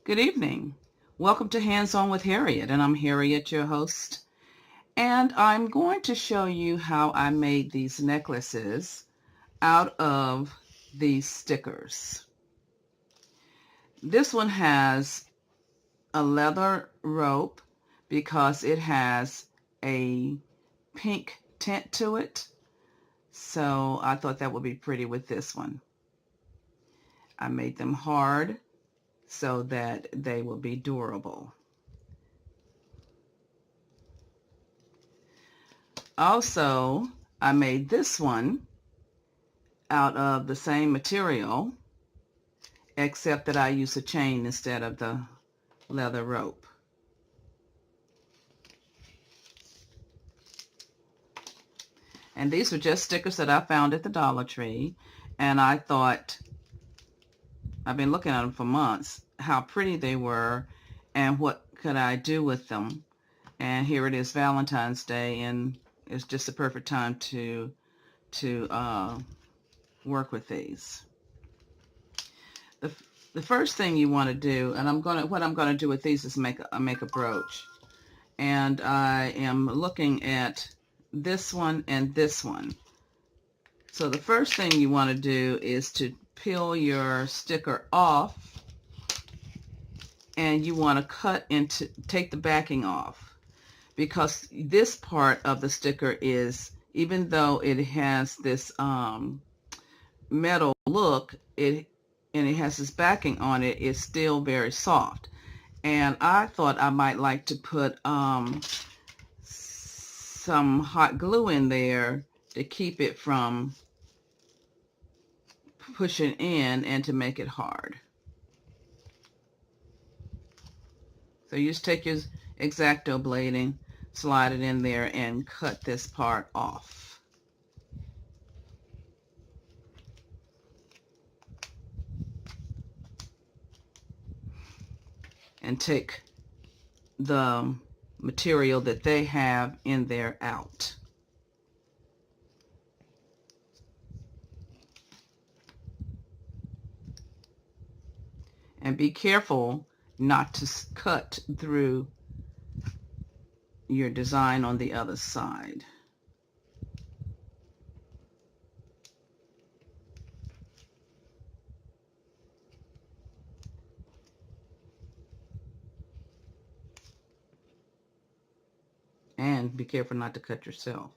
Good evening. Welcome to Hands On with Harriet, and I'm Harriet, your host. And I'm going to show you how I made these necklaces out of these stickers. This one has a leather rope because it has a pink tint to it. So I thought that would be pretty with this one. I made them hard so that they will be durable. Also, I made this one out of the same material, except that I use a chain instead of the leather rope. And these were just stickers that I found at the Dollar Tree, and I thought, I've been looking at them for months, how pretty they were and what could I do with them. And here it is, Valentine's Day, and it's just the perfect time to work with these. The first thing you want to do, and what I'm gonna do with these is make a brooch. And I am looking at this one and this one. So the first thing you want to do is to peel your sticker off, and you want to take the backing off, because this part of the sticker is, even though it has this metal look, and it has this backing on it, it's still very soft. And I thought I might like to put some hot glue in there to keep it from pushing in and to make it hard. So you just take your X-acto blading, slide it in there, and cut this part off. And take the material that they have in there out. And be careful not to cut through your design on the other side. And be careful not to cut yourself.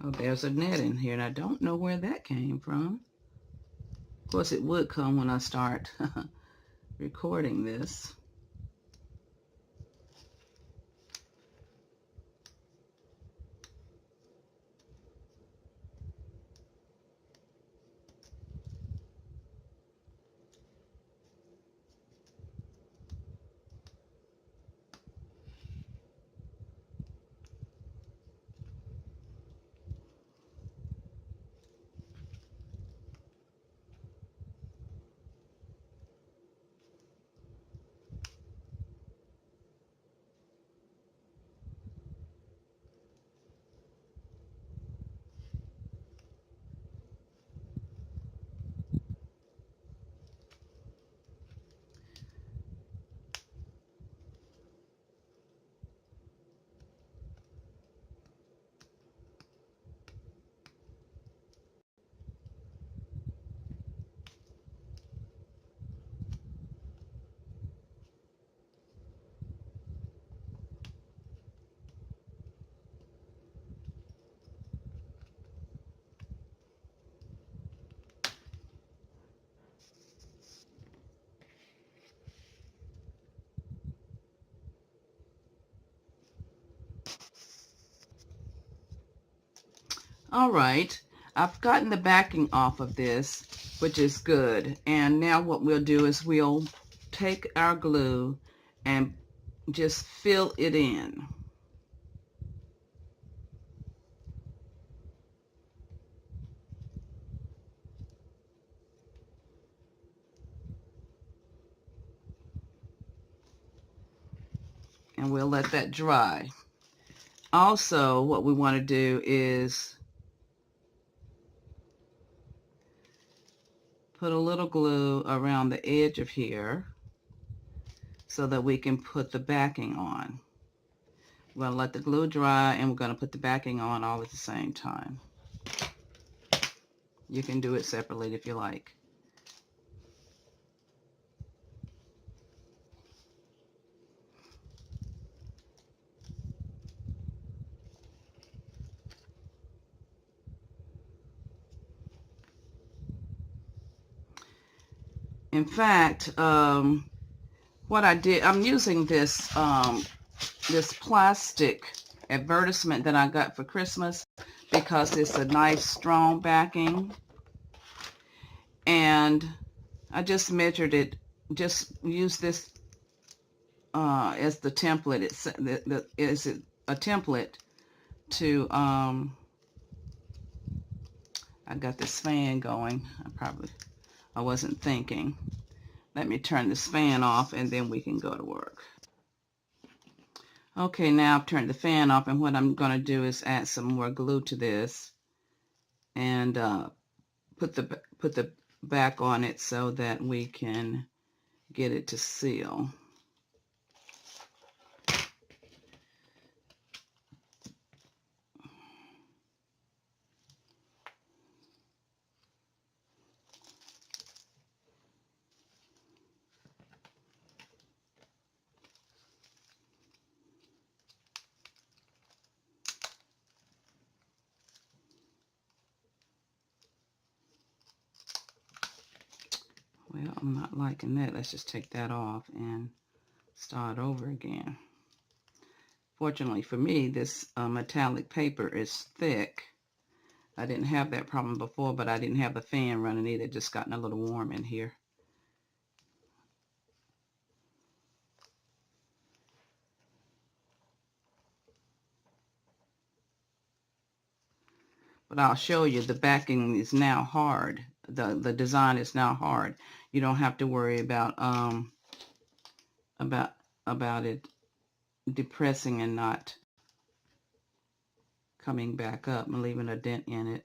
Oh, there's a net in here, and I don't know where that came from. Of course, it would come when I start recording this. All right, I've gotten the backing off of this, which is good. And now what we'll do is we'll take our glue and just fill it in. and we'll let that dry. Also, what we want to do is put a little glue around the edge of here so that we can put the backing on. We're going to let the glue dry, and we're going to put the backing on all at the same time. You can do it separately if you like. In fact, what I did, I'm using this this plastic advertisement that I got for Christmas because it's a nice strong backing, and I just measured it. Just use this as the template. It's a template to I got this fan going. I wasn't thinking. Let me turn this fan off and then we can go to work. Okay, now I've turned the fan off, and what I'm going to do is add some more glue to this and put the back on it so that we can get it to seal. Well, I'm not liking that. Let's just take that off and start over again. Fortunately for me, this metallic paper is thick. I didn't have that problem before, but I didn't have the fan running either. It just gotten a little warm in here. But I'll show you the backing is now hard. The design is now hard. You don't have to worry about it depressing and not coming back up and leaving a dent in it.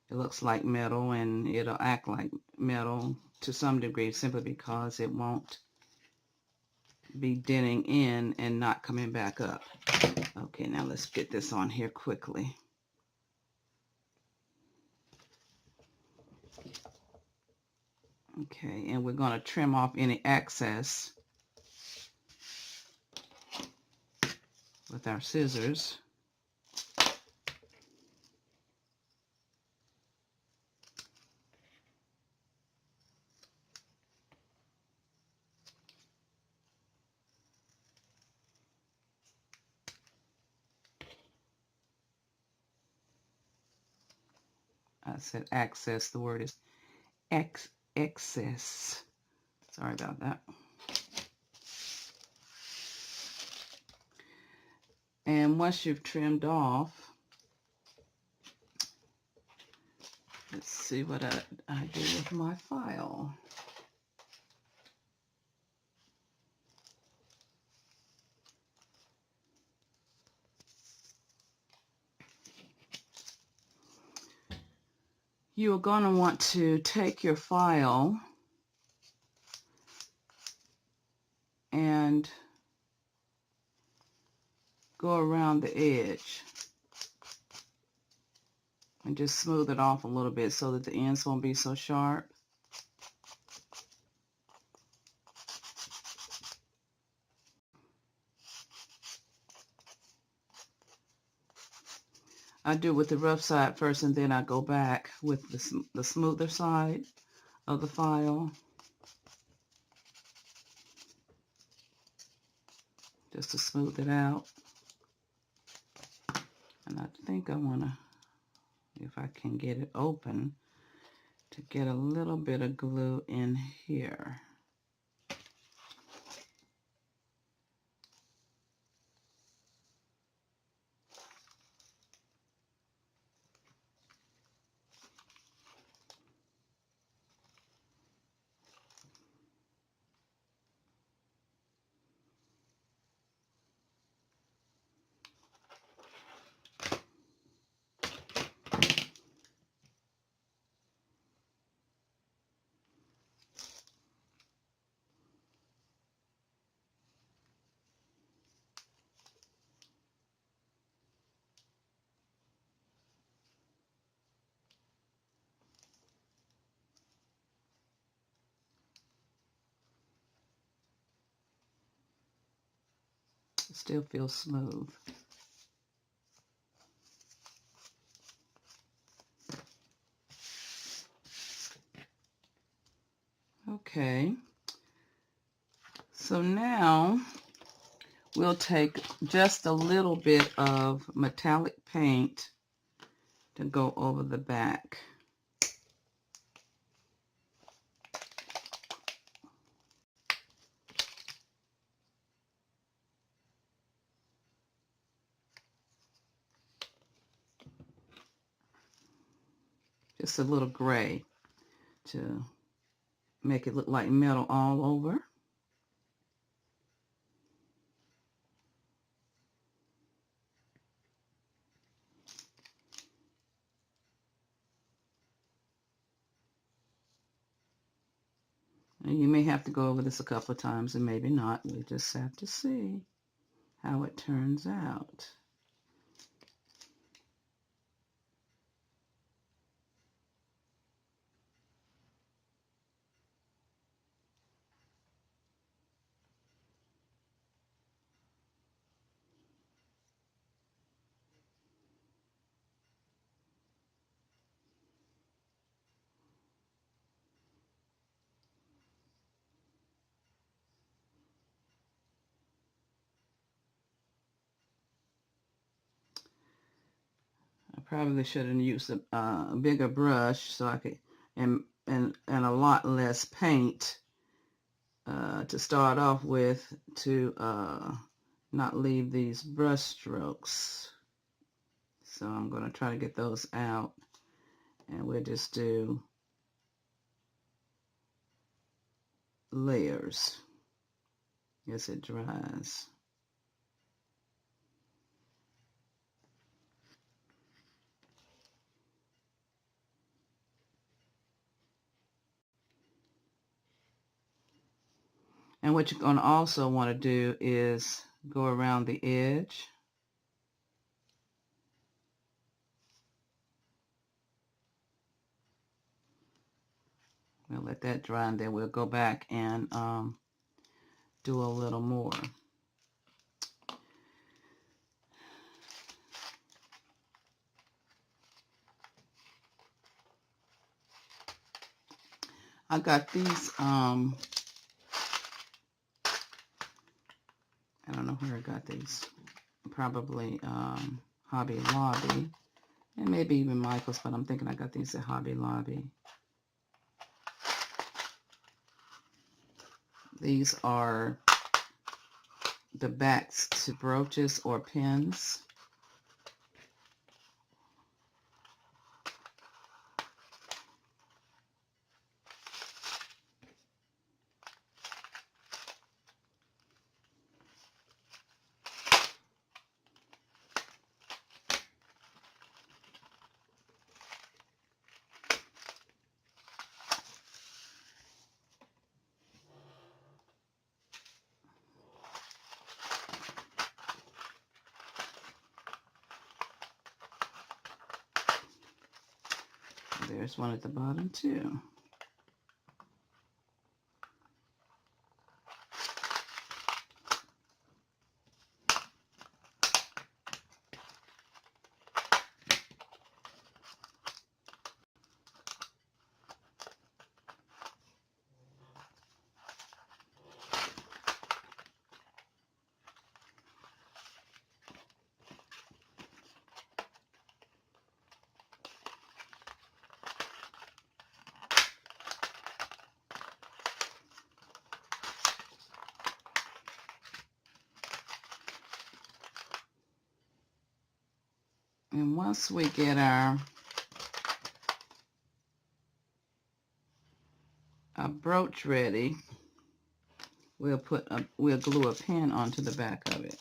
It looks like metal, and it'll act like metal to some degree simply because it won't be denting in and not coming back up. Okay, now let's get this on here quickly. Okay, and we're going to trim off any excess with our scissors. I said access, the word is excess. Sorry about that. And once you've trimmed off, let's see what I do with my file. You're going to want to take your file and go around the edge and just smooth it off a little bit so that the ends won't be so sharp. I do with the rough side first, and then I go back with the smoother side of the file. Just to smooth it out. And I think I want to, if I can get it open, to get a little bit of glue in here. It still feels smooth. Okay, so now we'll take just a little bit of metallic paint to go over the back. Just a little gray to make it look like metal all over. And you may have to go over this a couple of times and maybe not. We just have to see how it turns out. I probably should have used a bigger brush so I could, and a lot less paint to start off with, to not leave these brush strokes. So I'm going to try to get those out, and we'll just do layers as it dries. And what you're going to also want to do is go around the edge. We'll let that dry, and then we'll go back and do a little more. I got these, I don't know where I got these, probably Hobby Lobby, and maybe even Michael's, but I'm thinking I got these at Hobby Lobby. These are the backs to brooches or pins. There's one at the bottom too. And once we get our brooch ready, we'll glue a pin onto the back of it.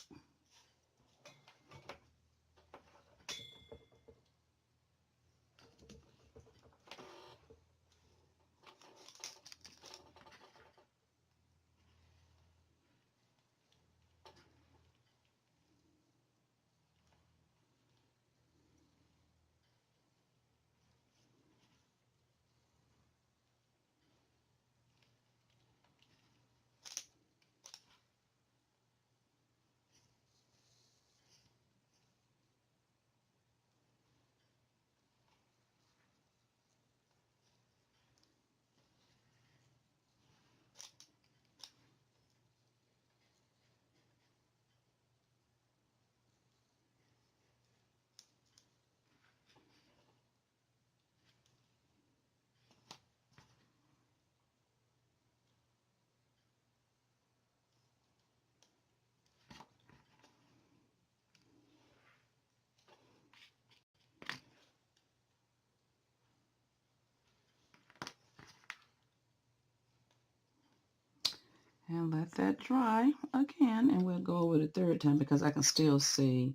And let that dry again, and we'll go over the third time because I can still see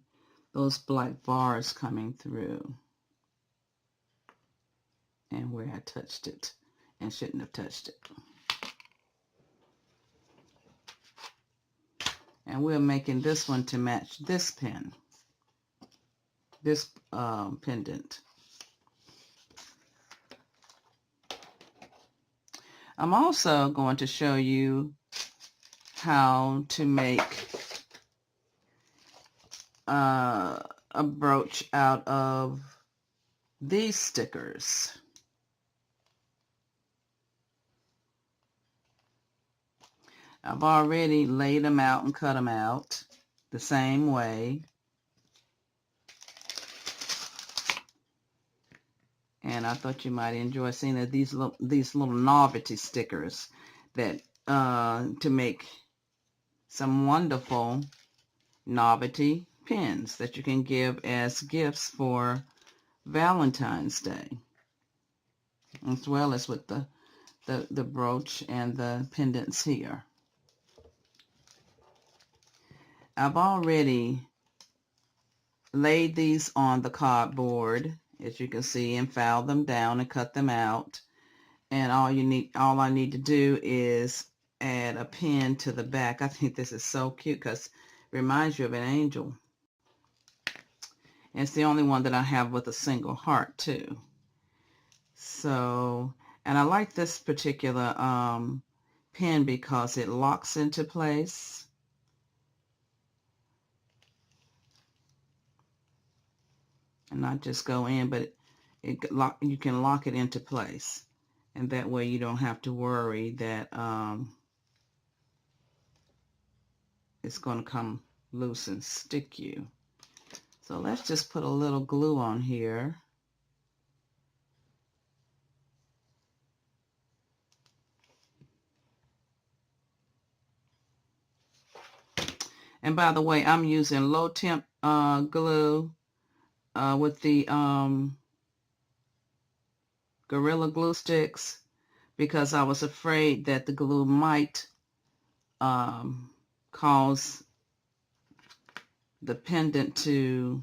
those black bars coming through and where I touched it and shouldn't have touched it. And we're making this one to match this pin, this pendant. I'm also going to show you how to make a brooch out of these stickers. I've already laid them out and cut them out the same way. And I thought you might enjoy seeing that these little novelty stickers that to make some wonderful novelty pins that you can give as gifts for Valentine's Day, as well as with the brooch and the pendants here. I've already laid these on the cardboard, as you can see, and filed them down and cut them out. And all I need to do is add a pin to the back. I think this is so cute because it reminds you of an angel. And it's the only one that I have with a single heart too. So, and I like this particular pin because it locks into place. And not just go in, but you can lock it into place. And that way you don't have to worry that it's going to come loose and stick you. So let's just put a little glue on here. And by the way, I'm using low temp glue with the Gorilla Glue sticks because I was afraid that the glue might cause the pendant to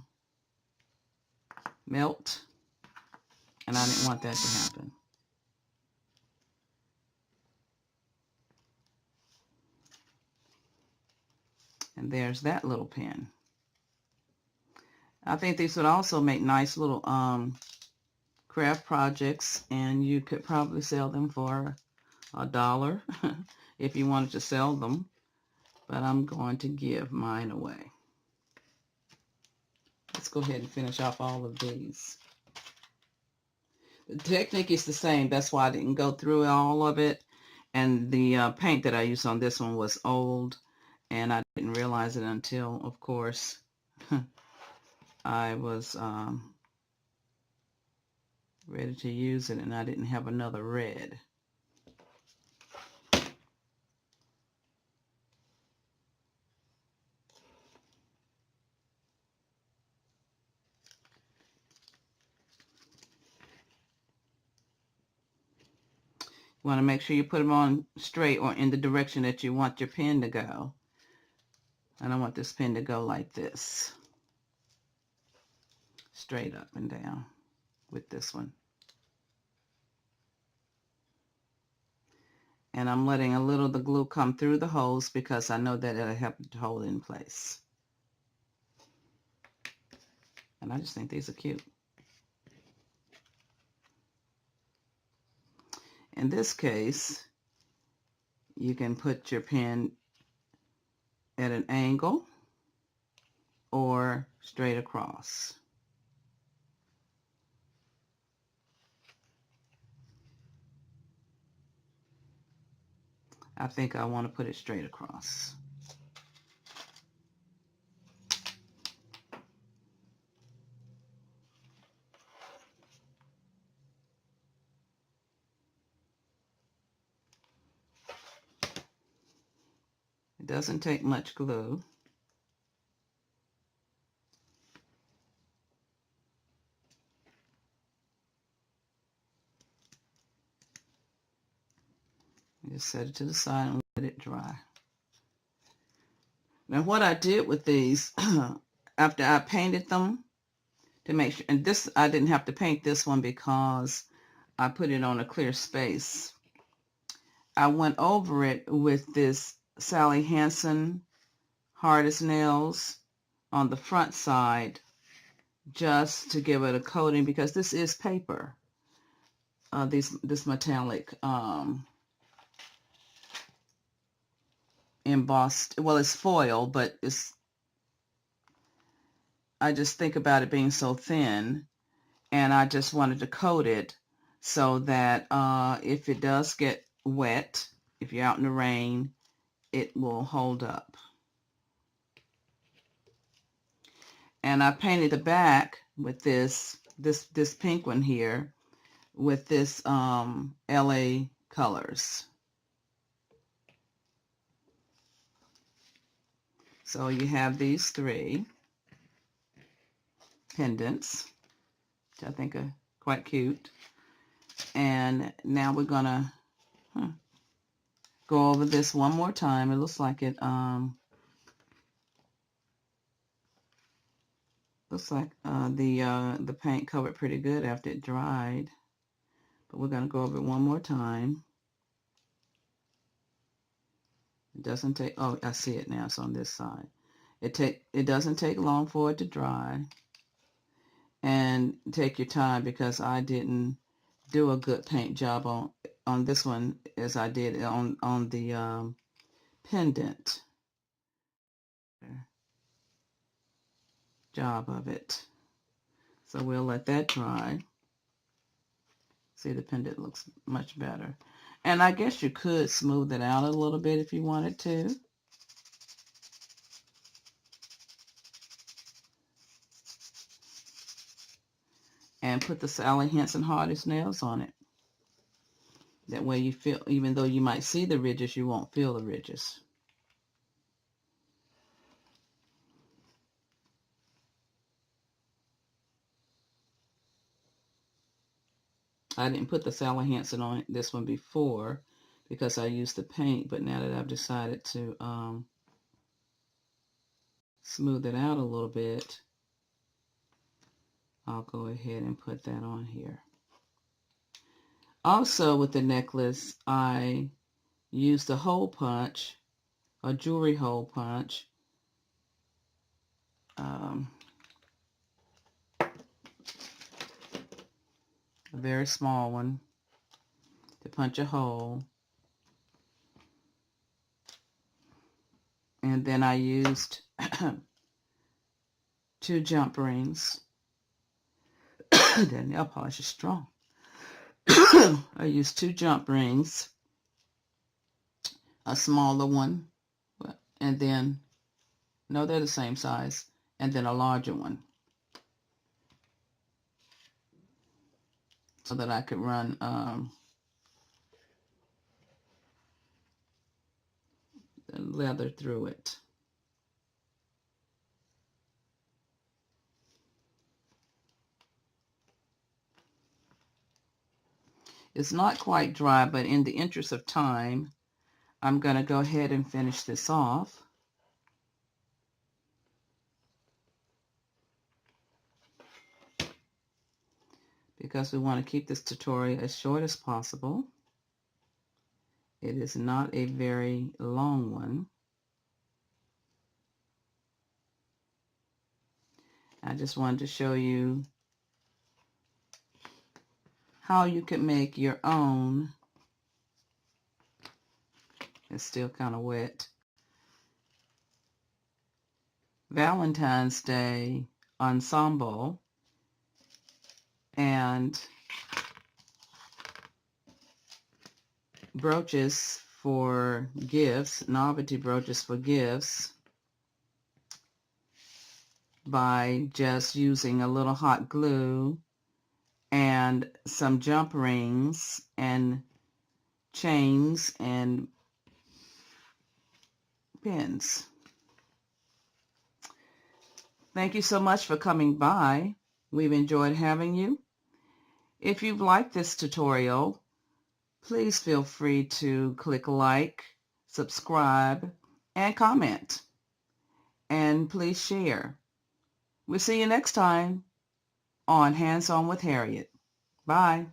melt, and I didn't want that to happen. And there's that little pin. I think these would also make nice little craft projects, and you could probably sell them for $1 if you wanted to sell them, but I'm going to give mine away. Let's go ahead and finish off all of these. The technique is the same. That's why I didn't go through all of it. And the paint that I used on this one was old, and I didn't realize it until, of course, I was ready to use it, and I didn't have another red. You want to make sure you put them on straight or in the direction that you want your pen to go. And I want this pen to go like this, straight up and down with this one. And I'm letting a little of the glue come through the holes because I know that it'll help to hold it in place. And I just think these are cute. In this case, you can put your pen at an angle or straight across. I think I want to put it straight across. It doesn't take much glue. Just set it to the side and let it dry. Now what I did with these, after I painted them, to make sure, and this, I didn't have to paint this one because I put it on a clear space. I went over it with this Sally Hansen Hard as Nails on the front side, just to give it a coating, because this is paper. This metallic embossed, well, it's foil, but I just think about it being so thin, and I just wanted to coat it so that if it does get wet, if you're out in the rain, it will hold up. And I painted the back with this pink one here with this LA colors. So you have these three pendants, which I think are quite cute. And now we're gonna go over this one more time. It looks like it the paint covered pretty good after it dried, but we're gonna go over it one more time. It doesn't take, oh, I see it now, it's on this side. It doesn't take long for it to dry. And take your time, because I didn't do a good paint job on this one as I did on the pendant job of it. So we'll let that dry. See, the pendant looks much better. And I guess you could smooth it out a little bit if you wanted to. And put the Sally Hansen Hardest Nails on it. That way you feel, even though you might see the ridges, you won't feel the ridges. I didn't put the Sally Hansen on this one before because I used the paint, but now that I've decided to smooth it out a little bit, I'll go ahead and put that on here. Also with the necklace, I used a hole punch, a jewelry hole punch. A very small one to punch a hole. And then I used 2 jump rings. That nail polish is strong. I used 2 jump rings, a smaller one, and then, no, they're the same size, and then a larger one, so that I could run the leather through it. It's not quite dry, but in the interest of time, I'm going to go ahead and finish this off. Because we want to keep this tutorial as short as possible. It is not a very long one. I just wanted to show you how you can make your own. It's still kind of wet. Valentine's Day ensemble and brooches for gifts, novelty brooches for gifts, by just using a little hot glue and some jump rings and chains and pins. Thank you so much for coming by. We've enjoyed having you. If you've liked this tutorial, please feel free to click like, subscribe, and comment. And please share. We'll see you next time on Hands On with Harriet. Bye.